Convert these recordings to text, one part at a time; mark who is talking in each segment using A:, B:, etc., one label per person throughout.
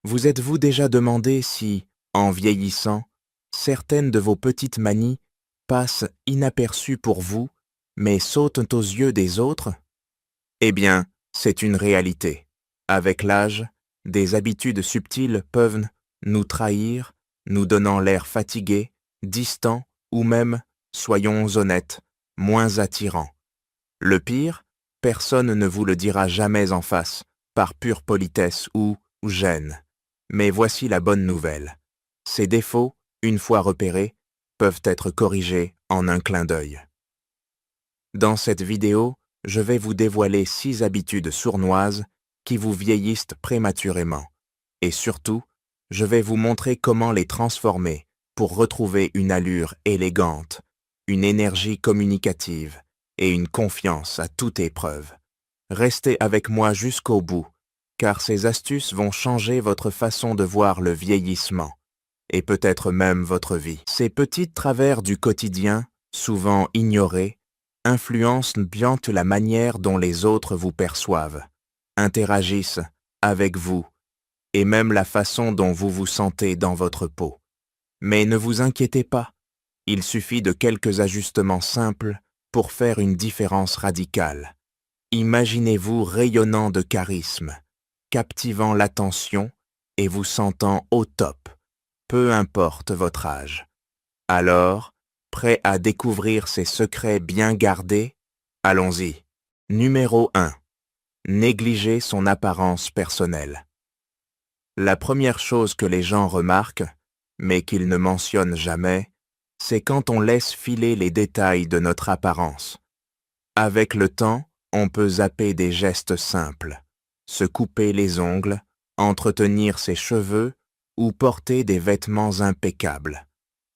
A: Vous êtes-vous déjà demandé si, en vieillissant, certaines de vos petites manies passent inaperçues pour vous, mais sautent aux yeux des autres? Eh bien, c'est une réalité. Avec l'âge, des habitudes subtiles peuvent nous trahir, nous donnant l'air fatigué, distant ou même, soyons honnêtes, moins attirant. Le pire, personne ne vous le dira jamais en face, par pure politesse ou gêne. Mais voici la bonne nouvelle. Ces défauts, une fois repérés, peuvent être corrigés en un clin d'œil. Dans cette vidéo, je vais vous dévoiler 6 habitudes sournoises qui vous vieillissent prématurément. Et surtout, je vais vous montrer comment les transformer pour retrouver une allure élégante, une énergie communicative et une confiance à toute épreuve. Restez avec moi jusqu'au bout, car ces astuces vont changer votre façon de voir le vieillissement, et peut-être même votre vie. Ces petits travers du quotidien, souvent ignorés, influencent bien la manière dont les autres vous perçoivent, interagissent avec vous, et même la façon dont vous vous sentez dans votre peau. Mais ne vous inquiétez pas, il suffit de quelques ajustements simples pour faire une différence radicale. Imaginez-vous rayonnant de charisme, captivant l'attention et vous sentant au top, peu importe votre âge. Alors, prêt à découvrir ces secrets bien gardés? Allons-y. Numéro 1. Négliger son apparence personnelle. La première chose que les gens remarquent, mais qu'ils ne mentionnent jamais, c'est quand on laisse filer les détails de notre apparence. Avec le temps, on peut zapper des gestes simples, se couper les ongles, entretenir ses cheveux ou porter des vêtements impeccables.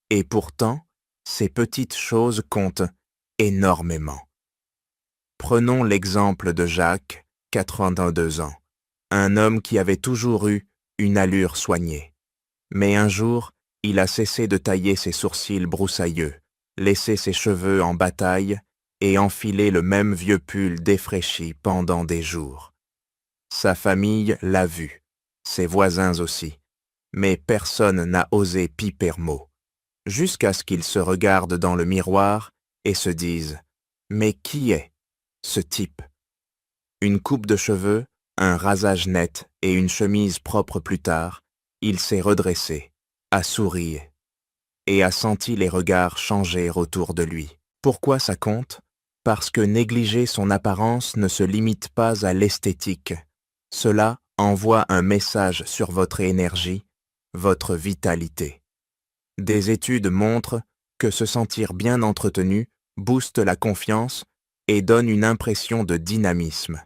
A: Et pourtant, ces petites choses comptent énormément. Prenons l'exemple de Jacques, 82 ans, un homme qui avait toujours eu une allure soignée. Mais un jour, il a cessé de tailler ses sourcils broussailleux, laissé ses cheveux en bataille et enfilé le même vieux pull défraîchi pendant des jours. Sa famille l'a vu, ses voisins aussi, mais personne n'a osé piper mot, jusqu'à ce qu'il se regarde dans le miroir et se dise « Mais qui est ce type ?» Une coupe de cheveux, un rasage net et une chemise propre plus tard, il s'est redressé, a souri et a senti les regards changer autour de lui. Pourquoi ça compte? Parce que négliger son apparence ne se limite pas à l'esthétique. Cela envoie un message sur votre énergie, votre vitalité. Des études montrent que se sentir bien entretenu booste la confiance et donne une impression de dynamisme.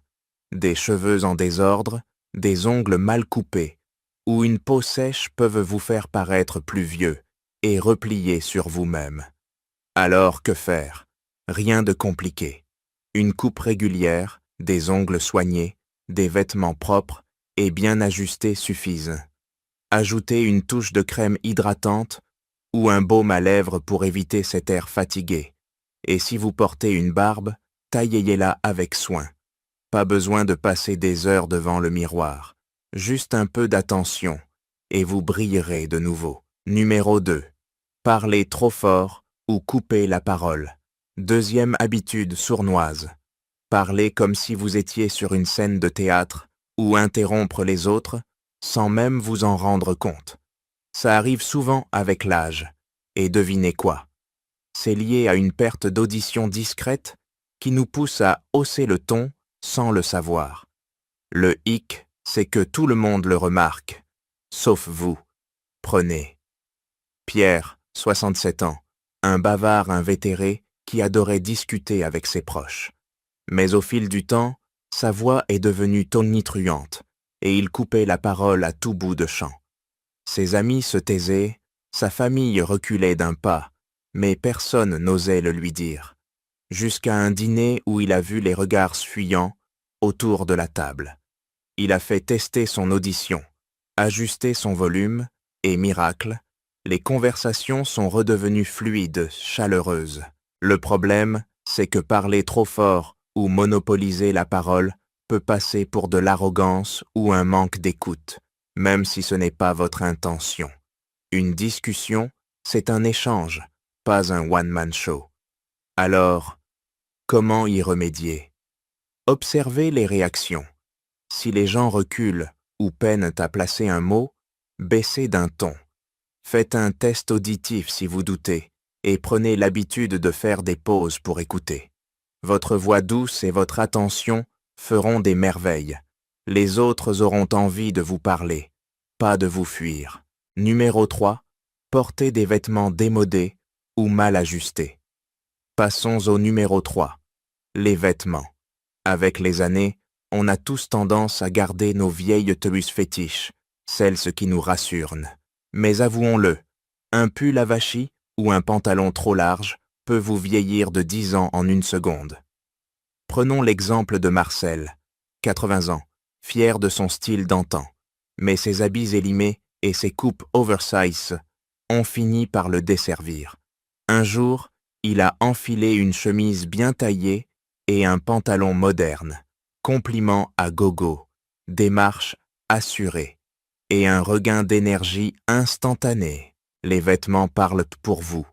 A: Des cheveux en désordre, des ongles mal coupés ou une peau sèche peuvent vous faire paraître plus vieux et replié sur vous-même. Alors que faire? Rien de compliqué. Une coupe régulière, des ongles soignés, des vêtements propres et bien ajustés suffisent. Ajoutez une touche de crème hydratante ou un baume à lèvres pour éviter cet air fatigué. Et si vous portez une barbe, taillez-la avec soin. Pas besoin de passer des heures devant le miroir. Juste un peu d'attention et vous brillerez de nouveau. Numéro 2. Parler trop fort ou couper la parole. Deuxième habitude sournoise. Parler comme si vous étiez sur une scène de théâtre ou interrompre les autres sans même vous en rendre compte. Ça arrive souvent avec l'âge. Et devinez quoi? C'est lié à une perte d'audition discrète qui nous pousse à hausser le ton sans le savoir. Le hic, c'est que tout le monde le remarque, sauf vous. Prenez. Pierre, 67 ans, un bavard invétéré qui adorait discuter avec ses proches. Mais au fil du temps, sa voix est devenue tonitruante et il coupait la parole à tout bout de champ. Ses amis se taisaient, sa famille reculait d'un pas, mais personne n'osait le lui dire. Jusqu'à un dîner où il a vu les regards fuyants autour de la table. Il a fait tester son audition, ajuster son volume, et miracle, les conversations sont redevenues fluides, chaleureuses. Le problème, c'est que parler trop fort ou monopoliser la parole peut passer pour de l'arrogance ou un manque d'écoute. même si ce n'est pas votre intention. Une discussion, c'est un échange, pas un one-man show. Alors, comment y remédier? Observez les réactions. Si les gens reculent ou peinent à placer un mot, baissez d'un ton. Faites un test auditif si vous doutez et prenez l'habitude de faire des pauses pour écouter. Votre voix douce et votre attention feront des merveilles. Les autres auront envie de vous parler, pas de vous fuir. Numéro 3. Portez des vêtements démodés ou mal ajustés. Passons au numéro 3. Les vêtements. Avec les années, on a tous tendance à garder nos vieilles tenues fétiches, celles qui nous rassurent. Mais avouons-le, un pull avachi ou un pantalon trop large peut vous vieillir de 10 ans en une seconde. Prenons l'exemple de Marcel, 80 ans, fier de son style d'antan, mais ses habits élimés et ses coupes oversize ont fini par le desservir. Un jour, il a enfilé une chemise bien taillée et un pantalon moderne, compliment à gogo, démarche assurée et un regain d'énergie instantané. Les vêtements parlent pour vous.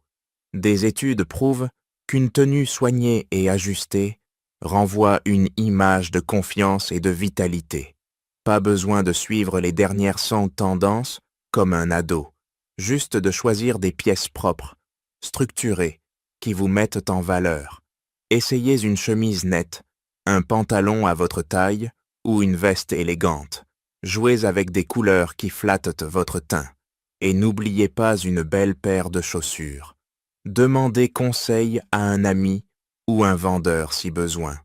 A: Des études prouvent qu'une tenue soignée et ajustée renvoie une image de confiance et de vitalité. Pas besoin de suivre les dernières 100 tendances comme un ado, juste de choisir des pièces propres, structurées, qui vous mettent en valeur. Essayez une chemise nette, un pantalon à votre taille ou une veste élégante. Jouez avec des couleurs qui flattent votre teint. Et n'oubliez pas une belle paire de chaussures. Demandez conseil à un ami ou un vendeur si besoin.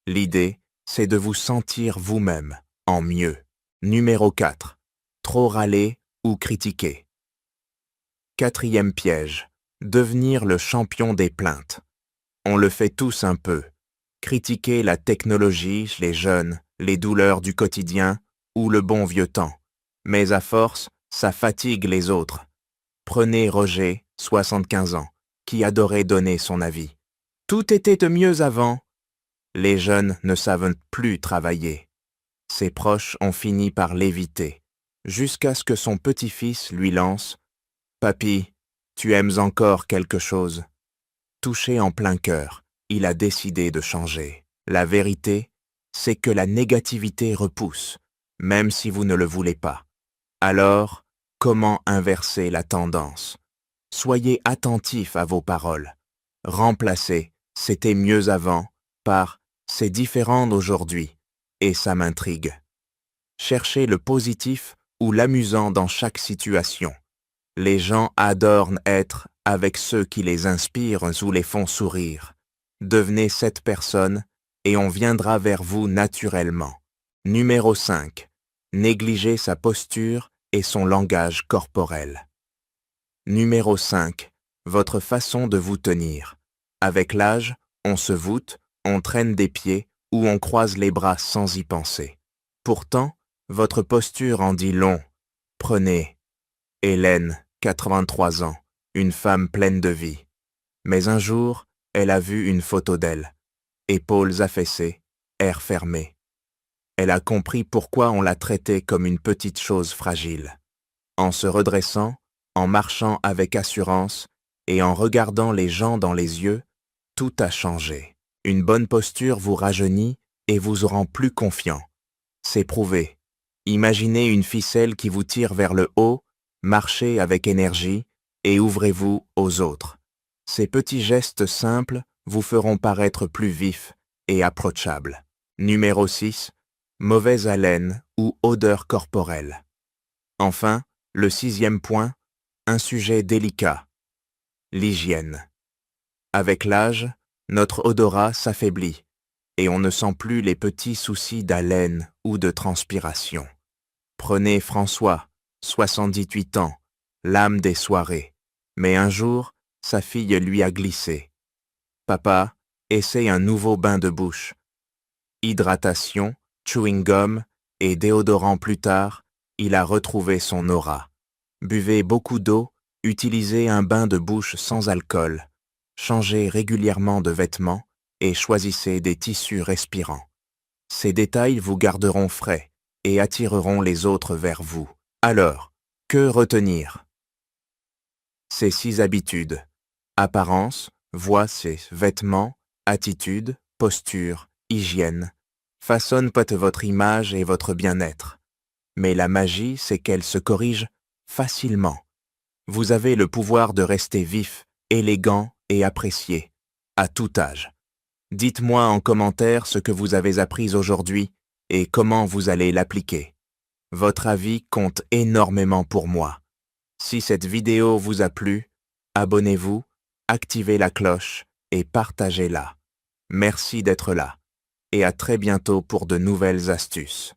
A: L'idée, c'est de vous sentir vous-même en mieux. Numéro 4. Trop râler ou critiquer. 4e piège. Devenir le champion des plaintes. On le fait tous un peu. Critiquer la technologie, les jeunes, les douleurs du quotidien ou le bon vieux temps. Mais à force, ça fatigue les autres. Prenez Roger, 75 ans, qui adorait donner son avis. Tout était de mieux avant. Les jeunes ne savent plus travailler. Ses proches ont fini par l'éviter, jusqu'à ce que son petit-fils lui lance « Papy, tu aimes encore quelque chose ?» Touché en plein cœur, il a décidé de changer. La vérité, c'est que la négativité repousse, même si vous ne le voulez pas. Alors, comment inverser la tendance? Soyez attentif à vos paroles. Remplacez « c'était mieux avant » par « c'est différent d'aujourd'hui » et ça m'intrigue. Cherchez le positif ou l'amusant dans chaque situation. Les gens adorent être avec ceux qui les inspirent ou les font sourire. Devenez cette personne et on viendra vers vous naturellement. Numéro 5. Négligez sa posture et son langage corporel. Numéro 5. Votre façon de vous tenir. Avec l'âge, on se voûte, on traîne des pieds ou on croise les bras sans y penser. Pourtant, votre posture en dit long. Prenez Hélène, 83 ans, une femme pleine de vie. Mais un jour, elle a vu une photo d'elle. Épaules affaissées, air fermé. Elle a compris pourquoi on la traitait comme une petite chose fragile. En se redressant, en marchant avec assurance et en regardant les gens dans les yeux, tout a changé. Une bonne posture vous rajeunit et vous rend plus confiant. C'est prouvé. Imaginez une ficelle qui vous tire vers le haut, marchez avec énergie et ouvrez-vous aux autres. Ces petits gestes simples vous feront paraître plus vif et approchable. Numéro 6. Mauvaise haleine ou odeur corporelle. Enfin, le 6e point, un sujet délicat. L'hygiène. Avec l'âge, notre odorat s'affaiblit et on ne sent plus les petits soucis d'haleine ou de transpiration. Prenez François, 78 ans, l'âme des soirées, mais un jour, sa fille lui a glissé. « Papa, essaie un nouveau bain de bouche. » Hydratation, chewing-gum et déodorant plus tard, il a retrouvé son aura. Buvez beaucoup d'eau, utilisez un bain de bouche sans alcool, changez régulièrement de vêtements et choisissez des tissus respirants. Ces détails vous garderont frais et attireront les autres vers vous. Alors, que retenir? Ces 6 habitudes. Apparence, voix, c'est vêtements, attitude, posture, hygiène, façonnent votre image et votre bien-être. Mais la magie, c'est qu'elle se corrige facilement. Vous avez le pouvoir de rester vif, élégant et apprécié, à tout âge. Dites-moi en commentaire ce que vous avez appris aujourd'hui et comment vous allez l'appliquer. Votre avis compte énormément pour moi. Si cette vidéo vous a plu, abonnez-vous, activez la cloche et partagez-la. Merci d'être là et à très bientôt pour de nouvelles astuces.